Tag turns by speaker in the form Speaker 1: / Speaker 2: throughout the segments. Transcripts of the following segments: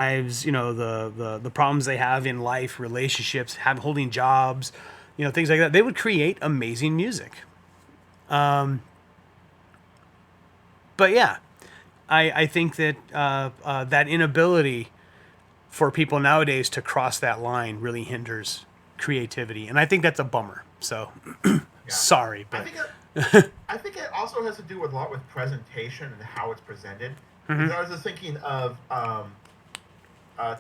Speaker 1: lives, the problems they have in life, relationships, holding jobs, things like that. They would create amazing music. But yeah, I think that that inability for people nowadays to cross that line really hinders creativity, and I think that's a bummer. So
Speaker 2: Yeah.
Speaker 1: sorry,
Speaker 2: I
Speaker 1: but
Speaker 2: think it, I think it also has to do with a lot with presentation and how it's presented. Because I was just thinking of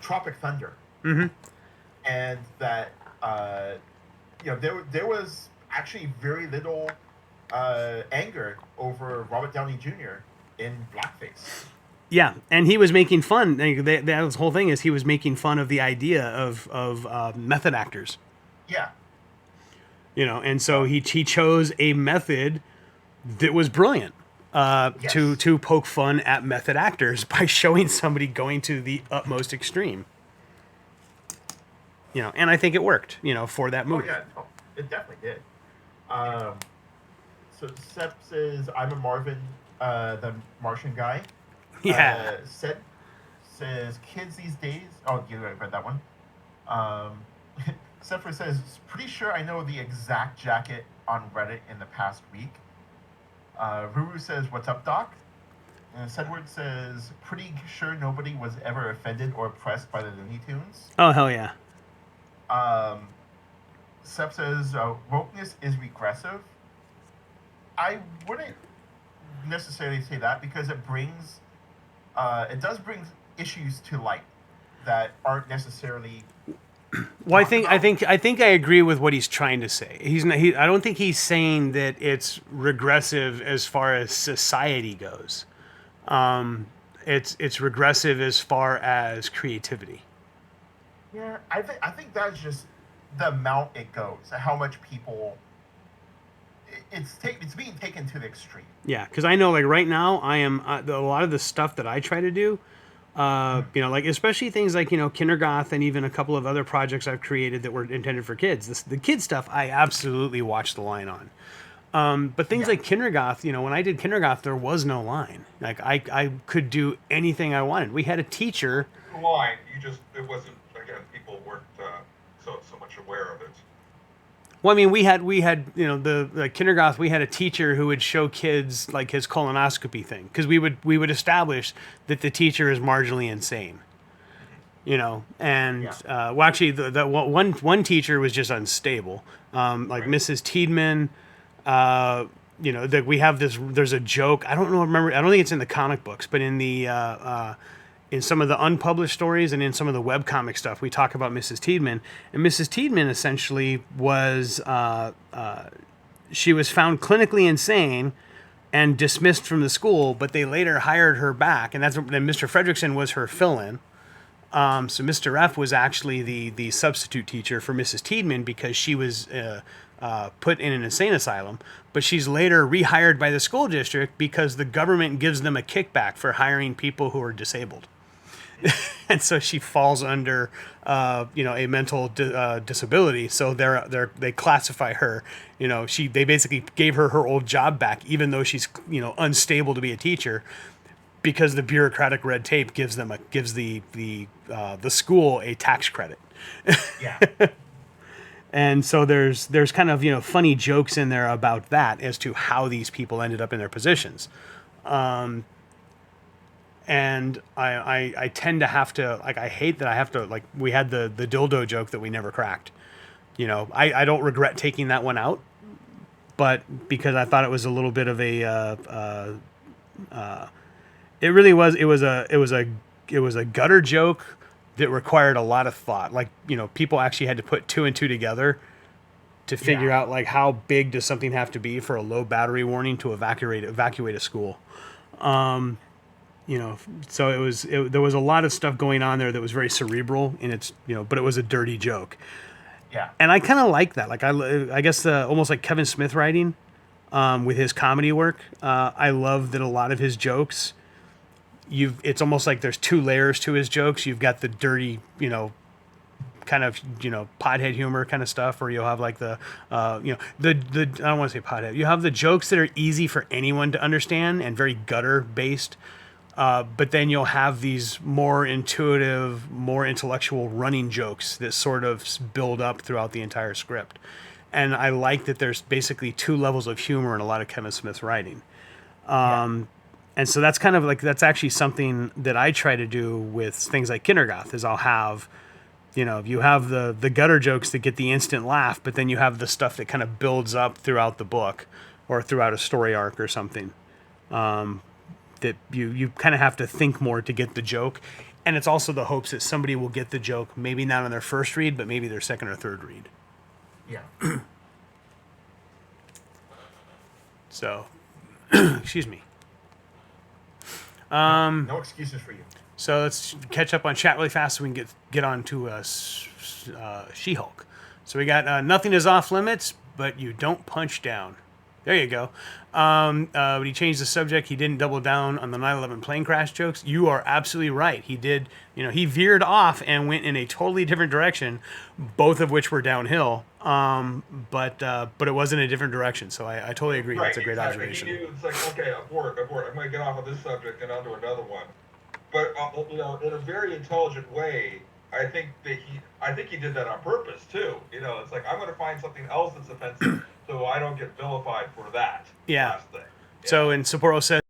Speaker 2: Tropic Thunder, and that there was actually very little anger over Robert Downey Jr. in blackface.
Speaker 1: yeah, and he was making fun. That was the whole thing is he was making fun of the idea of method actors.
Speaker 2: Yeah.
Speaker 1: And so
Speaker 2: Um,
Speaker 1: he chose a method that was brilliant
Speaker 2: yes.
Speaker 1: to poke fun at method actors by showing somebody going to the utmost extreme. And I think it worked. For that
Speaker 2: Oh
Speaker 1: movie.
Speaker 2: yeah. No, it definitely did. Um, so Sep says I'm a Marvin, the Martian guy.
Speaker 1: Yeah.
Speaker 2: Said says kids these days. Oh, you read that one. Um, Sepher says pretty sure I know the exact jacket on Reddit in the past week. Ruru says what's up, Doc. And Sedward says pretty sure nobody was ever offended or oppressed by the Looney Tunes.
Speaker 1: Oh hell yeah.
Speaker 2: Um, Sep says wokeness is regressive. I wouldn't necessarily say that because it does bring issues to light that aren't necessarily
Speaker 1: Well, I
Speaker 2: talked
Speaker 1: think I
Speaker 2: about.
Speaker 1: think I think I agree with what he's trying to say. He's not. I don't think he's saying that it's regressive as far as society goes. It's regressive as far as creativity.
Speaker 2: Yeah, I think that's just the amount it goes, how much people it's being taken to the extreme.
Speaker 1: Yeah, because I know like right now I am a lot of the stuff that I try to do. Like especially things like Kindergoth and even a couple of other projects I've created that were intended for kids. The kid stuff I absolutely watched the line on. But things
Speaker 2: Yeah,
Speaker 1: like Kindergoth, when I did Kindergoth, there was no line. Like I could do anything I wanted. We had a teacher.
Speaker 3: line. You just it wasn't again. People weren't so much aware of it.
Speaker 1: Well, I mean, we had the Kindergoth. We had a teacher who would show kids like his colonoscopy thing because we would establish that the teacher is marginally insane. And
Speaker 2: yeah,
Speaker 1: well, actually, the one teacher was just unstable. Like
Speaker 3: Right.
Speaker 1: Mrs. Tiedman, that we have this. There's a joke. I don't know. Remember? I don't think it's in the comic books, but in some of the unpublished stories and in some of the webcomic stuff, we talk about Mrs. Tiedman. And Mrs. Tiedman essentially was she was found clinically insane and dismissed from the school, but they later hired her back, and then Mr. Fredrickson was her fill-in. So Mr. F was actually the substitute teacher for Mrs. Tiedman because she was put in an insane asylum, but she's later rehired by the school district because the government gives them a kickback for hiring people who are disabled. And so she falls under, a mental disability. So they classify her. They basically gave her old job back, even though she's unstable to be a teacher, because the bureaucratic red tape gives the school a tax credit.
Speaker 2: yeah,
Speaker 1: And so there's kind of funny jokes in there about that as to how these people ended up in their positions. And I tend to have to like I hate that I have to like we had the dildo joke that we never cracked. I don't regret taking that one out, but because I thought it was a little bit of it really was a gutter joke that required a lot of thought. Like people actually had to put two and two together to figure
Speaker 2: yeah.
Speaker 1: out like how big does something have to be for a low battery warning to evacuate a school. you know so there was a lot of stuff going on there that was very cerebral and it's but it was a dirty joke,
Speaker 2: Yeah,
Speaker 1: and I kind of like that. Like I guess almost like Kevin Smith writing with his comedy work. I love that a lot of his jokes, it's almost like there's two layers to his jokes. You've got the dirty, kind of pothead humor kind of stuff, or you'll have like the I don't want to say pothead. You have the jokes that are easy for anyone to understand and very gutter based, But then you'll have these more intuitive, more intellectual running jokes that sort of build up throughout the entire script. And I like that there's basically two levels of humor in a lot of Kevin Smith's writing. And so that's kind of like, that's actually something that I try to do with things like Kindergarten is I'll have, you know, you have the gutter jokes that get the instant laugh, but then you have the stuff that kind of builds up throughout the book or throughout a story arc or something. That you kind of have to think more to get the joke. And it's also the hopes that somebody will get the joke, maybe not on their first read, but maybe their second or third read.
Speaker 2: Yeah.
Speaker 1: So, excuse me.
Speaker 2: No excuses for you.
Speaker 1: So let's catch up on chat really fast so we can get on to She-Hulk. So we got nothing is off limits, but you don't punch down. There you go. But he changed the subject. He didn't double down on the 9/11 plane crash jokes. You are absolutely right. He did. You know, he veered off and went in a totally different direction, both of which were downhill. But it was in a different direction. So I totally agree.
Speaker 3: Right,
Speaker 1: That's a great
Speaker 3: exactly.
Speaker 1: observation.
Speaker 3: He knew it's like, okay, abort. I'm going to get off of this subject and onto another one. But you know, in a very intelligent way. I think he did that on purpose too. You know, it's like I'm going to find something else that's offensive, so I don't get vilified for that.
Speaker 1: Yeah.
Speaker 3: Last thing.
Speaker 1: So, and Sapporo says,